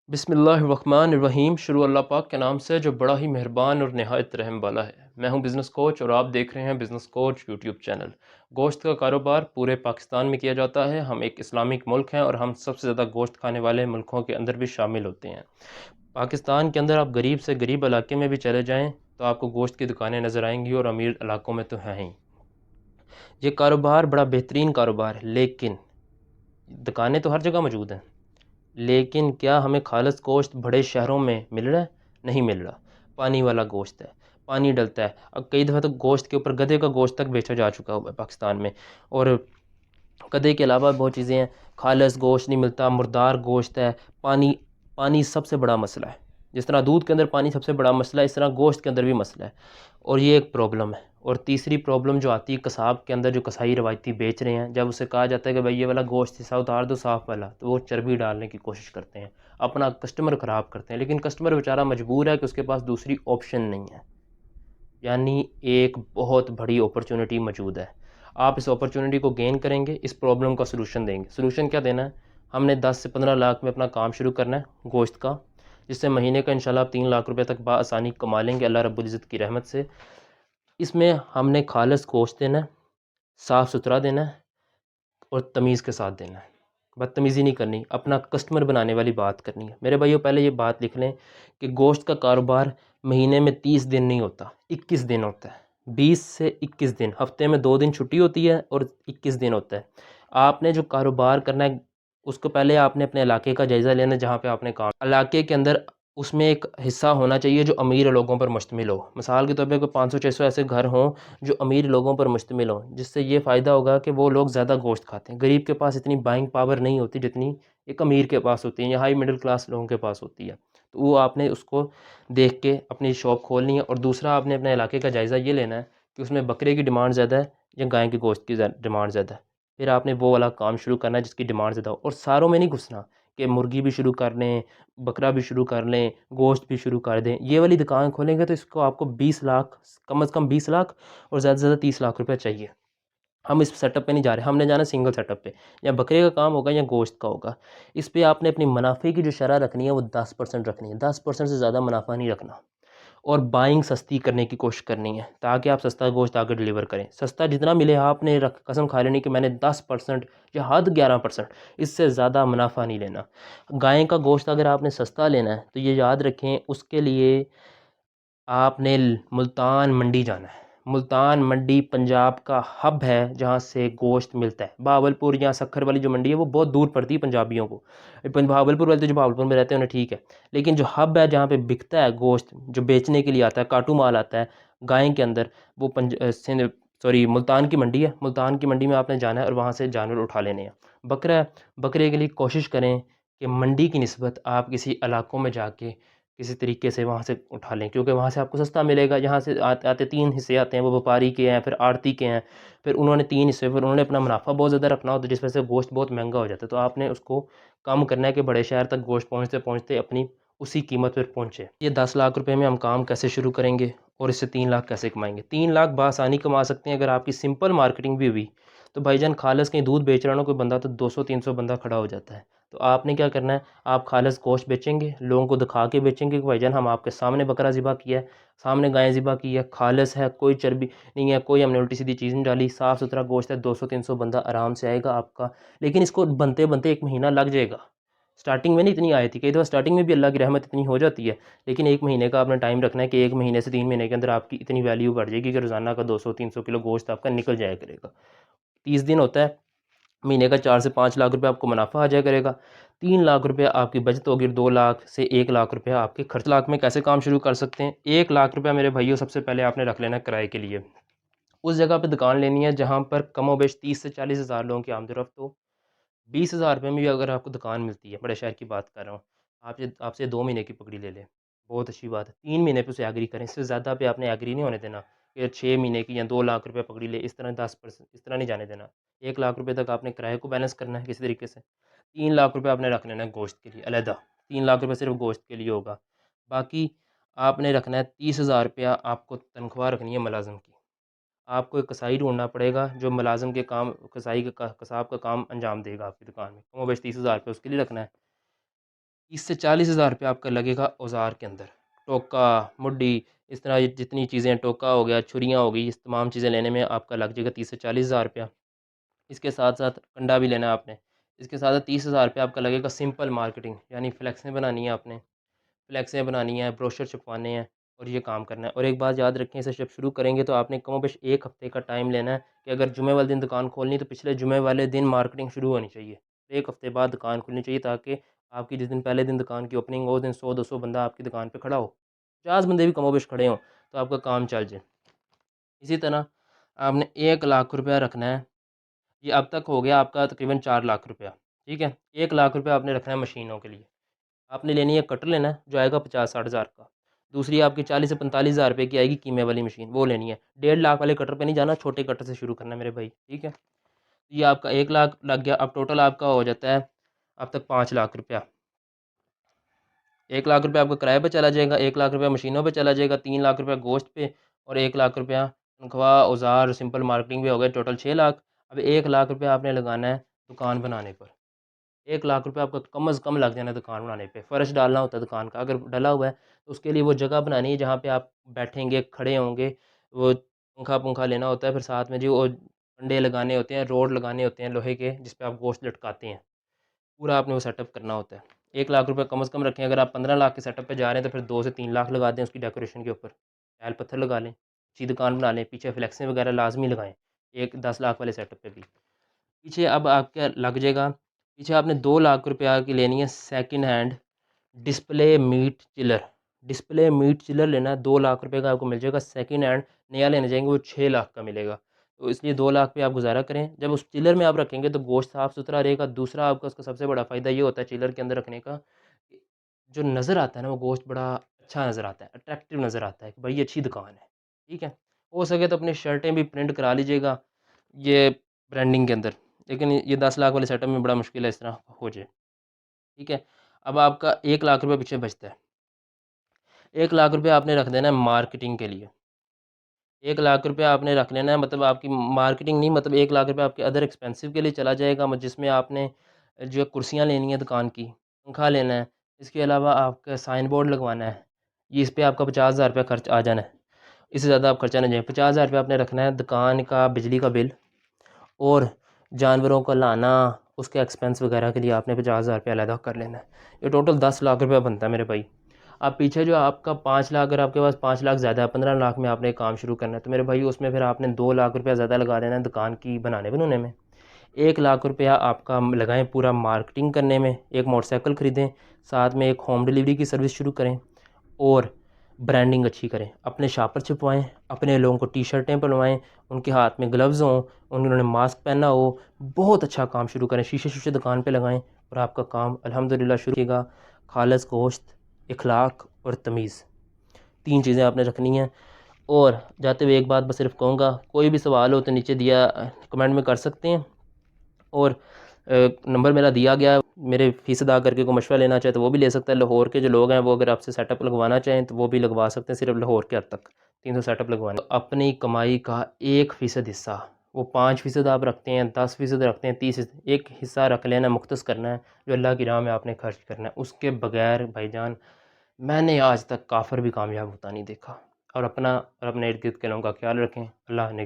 बिस्मिल्लाहिर्रहमानिर्रहीम। शुरू अल्लाह पाक के नाम से जो बड़ा ही मेहरबान और नहायत रहम वाला है। मैं हूं बिज़नेस कोच और आप देख रहे हैं बिज़नेस कोच यूट्यूब चैनल। गोश्त का कारोबार पूरे पाकिस्तान में किया जाता है। हम एक इस्लामिक मुल्क हैं और हम सबसे ज़्यादा गोश्त खाने वाले मुल्कों के अंदर भी शामिल होते हैं। पाकिस्तान के अंदर आप गरीब से गरीब इलाके में भी चले जाएँ तो आपको गोश्त की दुकानें नज़र आएंगी और अमीर इलाकों में तो हैं ही। ये कारोबार बड़ा बेहतरीन कारोबार है, लेकिन दुकानें तो हर जगह मौजूद हैं, लेकिन क्या हमें खालिस गोश्त बड़े शहरों में मिल रहा है? नहीं मिल रहा। पानी वाला गोश्त है, पानी डलता है। अब कई दफ़ा तो गोश्त के ऊपर गधे का गोश्त तक बेचा जा चुका हुआ है पाकिस्तान में। और गधे के अलावा बहुत चीज़ें हैं। खालिस गोश्त नहीं मिलता, मुर्दार गोश्त है। पानी पानी सबसे बड़ा मसला है। जिस तरह दूध के अंदर पानी सबसे बड़ा मसला है, इस तरह गोश्त के अंदर भी मसला है, और ये एक प्रॉब्लम है। और तीसरी प्रॉब्लम जो आती है कसाब के अंदर, जो कसाई रवायती बेच रहे हैं, जब उसे कहा जाता है कि भाई ये वाला गोश्त हिस्सा उतार दो साफ़ वाला, तो वो चर्बी डालने की कोशिश करते हैं, अपना कस्टमर ख़राब करते हैं। लेकिन कस्टमर बेचारा मजबूर है कि उसके पास दूसरी ऑप्शन नहीं है। यानी एक बहुत बड़ी अपॉर्चुनिटी मौजूद है। आप इस अपॉर्चुनिटी को गेन करेंगे, इस प्रॉब्लम का सलूशन देंगे। सलूशन क्या देना है? हमने 10 से 15 लाख में अपना काम शुरू करना है गोश्त का, जिससे महीने का इंशाल्लाह आप 3 लाख रुपए तक बआसानी कमा लेंगे अल्लाह रब्बुल इज़्ज़त की रहमत से। इसमें हमने खालिस गोश्त देना है, साफ़ सुथरा देना है और तमीज़ के साथ देना है। बदतमीज़ी नहीं करनी, अपना कस्टमर बनाने वाली बात करनी है। मेरे भाइयों, पहले ये बात लिख लें कि गोश्त का कारोबार महीने में 30 दिन नहीं होता, 21 दिन होता है। 20 से 21 दिन, हफ्ते में 2 दिन छुट्टी होती है और 21 दिन होता है। आपने जो कारोबार करना है, उसको पहले आपने अपने इलाके का जायज़ा लेना है, जहाँ पे आपने काम इलाके के अंदर उसमें एक हिस्सा होना चाहिए जो अमीर लोगों पर मुश्तमिल हो। मिसाल के तौर पे कोई 500-600 ऐसे घर हों जो अमीर लोगों पर मुश्तमिल हों, जिससे ये फ़ायदा होगा कि वो लोग ज़्यादा गोश्त खाते हैं। गरीब के पास इतनी बाइंग पावर नहीं होती जितनी एक अमीर के पास होती है या हाई मिडिल क्लास लोगों के पास होती है। तो वो आपने उसको देख के अपनी शॉप खोलनी है। और दूसरा, आपने अपने इलाके का जायज़ा ये लेना है कि उसमें बकरे की डिमांड ज़्यादा है या गाय के गोश्त की डिमांड ज़्यादा है। फिर आपने वो वाला काम शुरू करना है जिसकी डिमांड ज़्यादा हो, और सारों में नहीं घुसना कि मुर्गी भी शुरू कर लें, बकरा भी शुरू कर लें, गोश्त भी शुरू कर दें। ये वाली दुकान खोलेंगे तो इसको आपको 20 लाख, कम से कम 20 लाख और ज़्यादा से ज़्यादा 30 लाख रुपए चाहिए। हम इस सेटअप पे नहीं जा रहे, हमने जाना सिंगल सेटअप पे। या बकरे का काम होगा या गोश्त का होगा। इस पे आपने अपनी मुनाफे की जो शरह रखनी है वो 10% रखनी है, 10% से ज़्यादा मुनाफा नहीं रखना। और बाइंग सस्ती करने की कोशिश करनी है ताकि आप सस्ता गोश्त आगे डिलीवर करें। सस्ता जितना मिले आपने रख कसम खा लेनी कि मैंने 10% या हद 11%, इससे ज़्यादा मुनाफा नहीं लेना। गाय का गोश्त अगर आपने सस्ता लेना है तो ये याद रखें, उसके लिए आपने मुल्तान मंडी जाना है। मुल्तान मंडी पंजाब का हब है जहाँ से गोश्त मिलता है। बहावलपुर या सक्खर वाली जो मंडी है वो बहुत दूर पड़ती है पंजाबियों को। बहावलपुर वाले तो जो बहावलपुर में रहते हैं उन्हें ठीक है, लेकिन जो हब है जहाँ पे बिकता है गोश्त, जो बेचने के लिए आता है, काटू माल आता है गाय के अंदर, वो सिंध सॉरी मुल्तान की मंडी है। मुल्तान की मंडी में आपने जाना है और वहाँ से जानवर उठा लेने हैं। बकरा है, बकरे के लिए कोशिश करें कि मंडी की निस्बत आप किसी इलाकों में जाके किसी तरीके से वहाँ से उठा लें, क्योंकि वहाँ से आपको सस्ता मिलेगा। यहाँ से आते आते 3 हिस्से आते हैं, वो व्यापारी के हैं, फिर आड़ती के हैं, फिर उन्होंने 3 हिस्से, फिर उन्होंने अपना मुनाफा बहुत ज़्यादा रखना होता है, जिस वजह से गोश्त बहुत महंगा हो जाता है। तो आपने उसको कम करना है कि बड़े शहर तक गोश्त पहुँचते पहुँचते अपनी उसी कीमत पर पहुँचे। ये 10 लाख रुपए में हम काम कैसे शुरू करेंगे और इससे 3 लाख कैसे कमाएंगे? 3 लाख बआसानी कमा सकते हैं अगर आपकी सिंपल मार्केटिंग भी हुई। तो भाईजान, खालिस कहीं दूध बेच रहा ना कोई बंदा, तो 200-300 बंदा खड़ा हो जाता है। तो आपने क्या करना है, आप खालिस गोश्त बेचेंगे, लोगों को दिखा के बेचेंगे कि भाईजान हम आपके सामने बकरा ज़िबा किया है, सामने गाय ज़िबा की है, खालिस है, कोई चर्बी नहीं है, कोई हमने उल्टी सीधी चीज़ नहीं डाली, साफ़ सुथरा गोश्त है। 200-300 बंदा आराम से आएगा आपका। लेकिन इसको बनते बनते 1 महीना लग जाएगा। स्टार्टिंग में नहीं इतनी आई थी, कई दफ़ा स्टार्टिंग में भी अल्लाह की रहमत इतनी हो जाती है। लेकिन 1 महीने का आपने टाइम रखना है कि 1 महीने से 3 महीने के अंदर आपकी इतनी वैल्यू बढ़ जाएगी कि रोज़ाना का 200-300 किलो गोश्त आपका निकल जाया करेगा। 30 दिन होता है, महीने का 4 से 5 लाख रुपए आपको मुनाफा आ जाया करेगा। 3 लाख रुपए आपकी बचत होगी, 2 लाख से 1 लाख रुपए आपके खर्च। लाख में कैसे काम शुरू कर सकते हैं? 1 लाख रुपया मेरे भाइयों सबसे पहले आपने रख लेना है किराए के लिए। उस जगह पे दुकान लेनी है जहाँ पर कमोबेश 30 से 40 हज़ार लोगों की आमद-ओ-रफ़्त हो। 20,000 रुपए में भी अगर आपको दुकान मिलती है, बड़े शहर की बात कर रहा हूँ, आपसे आपसे 2 महीने की पकड़ी ले लें, बहुत अच्छी बात है। 3 महीने पे उसे एग्री करें, इससे ज़्यादा पे आपने एग्री नहीं होने देना कि 6 महीने की या 2 लाख रुपए पकड़ी ले, इस तरह 10% इस तरह नहीं जाने देना। 1 लाख रुपए तक आपने किराए को बैलेंस करना है किसी तरीके से। 3 लाख रुपए आपने रख लेना है गोश्त के लिए अलहदा, 3 लाख रुपए सिर्फ़ गोश्त के लिए होगा। बाकी आपने रखना है 30,000 रुपया, आपको तनख्वाह रखनी है मुलाज़िम की। आपको एक कसाई ढूँढना पड़ेगा जो मुलाज़िम के काम, कसाई का कसाब का काम अंजाम देगा आपकी दुकान में। कमोबेश 30,000 रुपये उसके लिए रखना है। 30 से 40 हज़ार रुपये आपका लगेगा औज़ार के अंदर। टोका, मुड्डी, इस तरह ये जितनी चीज़ें, टोका हो गया, छुरियाँ हो गई, इस तमाम चीज़ें लेने में आपका लग जाएगा 30 से 40 हज़ार रुपया। इसके साथ-साथ कंडा भी लेना है आपने। इसके साथ-साथ 30 हज़ार रुपया आपका लगेगा सिंपल मार्केटिंग, यानी फ्लेक्सें बनानी है आपने। फ्लेक्सें बनानी है, ब्रोशर छपवाने हैं और ये काम करना है। और एक बात याद रखें, इसे जब शुरू करेंगे तो आपने कमोबेश 1 हफ़्ते का टाइम लेना है कि अगर जुमे वाले दिन दुकान खोलनी है तो पिछले जुमे वाले दिन मार्केटिंग शुरू होनी चाहिए। 1 हफ़्ते बाद दुकान खुलनी चाहिए ताकि आपकी जिस दिन पहले दिन दुकान की ओपनिंग हो, उस दिन 100-200 बंदा आपकी दुकान पे खड़ा हो। 50 बंदे भी कमोबेश खड़े हों तो आपका काम चल जाए। इसी तरह आपने 1 लाख रुपया रखना है। ये अब तक हो गया आपका तकरीबन 4 लाख रुपया, ठीक है? 1 लाख रुपया आपने रखना है मशीनों के लिए। आपने लेनी है, कटर लेना है जो आएगा 50-60 हज़ार का। दूसरी आपकी 40 से 45 हज़ार रुपए की आएगी कीमे वाली मशीन, वो लेनी है। 1.5 लाख वाले कटर पे नहीं जाना, छोटे कटर से शुरू करना है मेरे भाई, ठीक है? ये आपका 1 लाख लग गया, अब टोटल आपका हो जाता है अब तक 5 लाख रुपया। 1 लाख रुपया आपका किराए पे चला जाएगा, 1 लाख रुपया मशीनों पे चला जाएगा, 3 लाख रुपया गोश्त पे और 1 लाख रुपया तनख्वाह, औज़ार, सिंपल मार्केटिंग भी हो गए, टोटल 6 लाख। अब 1 लाख रुपया आपने लगाना है दुकान बनाने पर। 1 लाख रुपए आपका कम से कम लग जाना है दुकान बनाने पे। फ़र्श डालना होता है दुकान का, अगर डला हुआ है तो उसके लिए वो जगह बनानी है जहाँ पे आप बैठेंगे, खड़े होंगे, वो पंखा-पुंखा लेना होता है, फिर साथ में जी वो डंडे लगाने होते हैं, रोड लगाने होते हैं लोहे के जिस पे आप गोश्त लटकाते हैं। पूरा आपने वो सेटअप करना होता है। 1 लाख रुपए कम से कम रखें, अगर आप 15 लाख के सेटअप पे जा रहे हैं तो फिर 2 से 3 लाख लगा दें उसकी डेकोरेशन के ऊपर। टाइल पत्थर लगा लें, अच्छी दुकान बना लें, पीछे फ्लेक्सें वगैरह लाज़मी लगाएँ, एक 10 लाख वाले सेटअप पे भी। पीछे अब आपका लग जाएगा, पीछे आपने 2 लाख रुपया की लेनी है second hand display meat chiller. Display meat chiller लेना है, 2 लाख रुपए का आपको मिल जाएगा सेकंड हैंड। नया लेने जाएँगे वो 6 लाख का मिलेगा। तो इसलिए 2 लाख पे आप गुज़ारा करें। जब उस चिलर में आप रखेंगे तो गोश्त साफ़-सुथरा रहेगा। दूसरा आपका उसका सबसे बड़ा फ़ायदा ये होता है चिलर के अंदर रखने का, कि जो नज़र आता है ना वो गोश्त बड़ा अच्छा नज़र आता है, अट्रैक्टिव नज़र आता है कि भाई ये अच्छी दुकान है। ठीक है? हो सके तो अपनी शर्टें भी प्रिंट करा लीजिएगा ये ब्रांडिंग के अंदर। लेकिन ये 10 लाख वाले सेटअप में बड़ा मुश्किल है इस तरह हो जाए, ठीक है? अब आपका 1 लाख रुपए पीछे बचता है। 1 लाख रुपए आपने रख देना है मार्केटिंग के लिए। 1 लाख रुपए आपने रख लेना है, मतलब आपकी मार्केटिंग नहीं, मतलब 1 लाख रुपए आपके अदर एक्सपेंसिव के लिए चला जाएगा, जिसमें आपने जो कुर्सियाँ लेनी है दुकान की, पंखा लेना है, इसके अलावा आपका साइन बोर्ड लगवाना है। ये इस पे आपका 50,000 रुपया खर्च आ जाना है। इससे ज़्यादा आप खर्चा नहीं जाए। 50,000 रुपया आपने रखना है दुकान का बिजली का बिल और जानवरों को लाना, उसके एक्सपेंस वगैरह के लिए आपने 50,000 रुपया अलग कर लेना है। ये टोटल 10 लाख रुपया बनता है मेरे भाई। अब पीछे जो आपका 5 लाख, अगर आपके पास 5 लाख ज़्यादा है, 15 लाख में आपने काम शुरू करना है, तो मेरे भाई उसमें फिर आपने 2 लाख रुपया ज़्यादा लगा देना है दुकान की बनाने-बनूने में। 1 लाख रुपया आपका लगाएँ पूरा मार्केटिंग करने में, एक मोटरसाइकिल खरीदें, साथ में एक होम डिलीवरी की सर्विस शुरू करें और ब्रांडिंग अच्छी करें। अपने शापर छपवाएँ, अपने लोगों को टी-शर्टें पहनवाएँ, उनके हाथ में ग्लव्स हों, उन्होंने मास्क पहना हो, बहुत अच्छा काम शुरू करें। शीशे-शीशे दुकान पे लगाएँ और आपका काम अल्हम्दुलिल्लाह शुरू होगा। खालिस गोश्त, इखलाक और तमीज़, 3 चीज़ें आपने रखनी हैं। और जाते हुए एक बात बस सिर्फ़ कहूँगा, कोई भी सवाल हो तो नीचे दिया कमेंट में कर सकते हैं। और नंबर मेरा दिया गया है, मेरे फ़ीस अदा करके कोई मशवरा लेना चाहे तो वो भी ले सकता है। लाहौर के जो लोग हैं वो अगर आपसे सेटअप लगवाना चाहें तो वो भी लगवा सकते हैं, सिर्फ़ लाहौर के हद तक 300 सेटअप लगवाने। तो अपनी कमाई का 1% हिस्सा, वो 5% आप रखते हैं, 10% रखते हैं, 30%, एक हिस्सा रख लेना, मुख्तस करना है, जो अल्लाह की राह में आपने खर्च करना है। उसके बगैर भाईजान मैंने आज तक काफ़िर भी कामयाब होता नहीं देखा। और अपना और अपने इर्द गिर्द के लोगों का ख्याल रखें। अल्लाह ने